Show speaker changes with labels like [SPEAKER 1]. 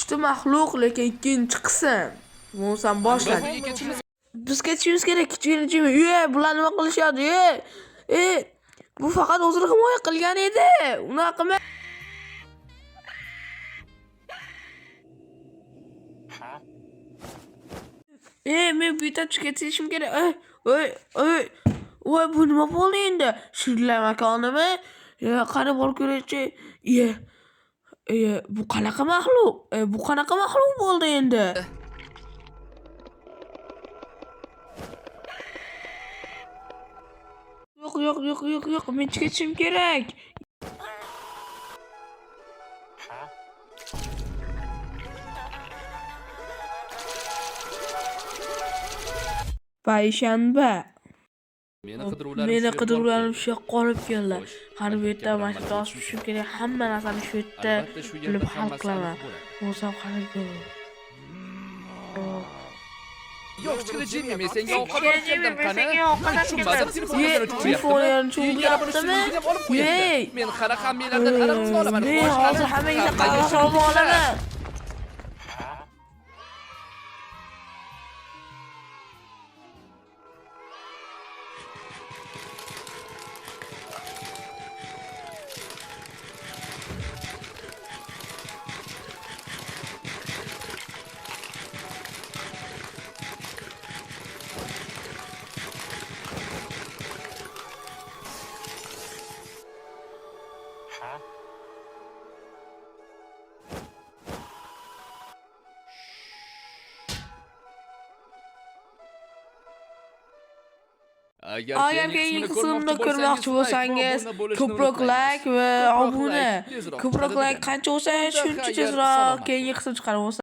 [SPEAKER 1] kuchli maxluq, lekin ikkinchi qism. Bo'lsam boshlan. Biz ketishimiz kerak. Kichkina. Bular nima qilishyapti? Bu faqat o'zini himoya qilgan edi. Unaqa qilma. Men bu yerdan chiqib ketishim kerak. Voy, bu nima bo'ldi endi? Shirlar makonimi? Qani borib ko'raychi. Bu qanaqa maxluq? Bu qanaqa maxluq bo'ldi endi? Yo'q. Men chiqib ketishim kerak. Payshanba. Meni qidiruvlarim shu yoqqa olib keldilar. Qani bu yerda mashina osishim kerak. Hamma narsani shu yerda bilib hal qilaman. Bo'lsam qani bu.
[SPEAKER 2] Yo'q, chiqdi Jimmy, men senga ovqat olib keldim qani.
[SPEAKER 1] Telefonini cho'g'layaptimi?
[SPEAKER 2] Men qara hammalardan arabisini olaman.
[SPEAKER 1] Men hozir hammaga qahva olib olaman. Agar keyingi qismni ko'rmoqchi bo'lsangiz, ko'proq like va obuna. Ko'proq like qancha bo'lsa, shuncha tezroq keyingi qism chiqarib bo'lsa.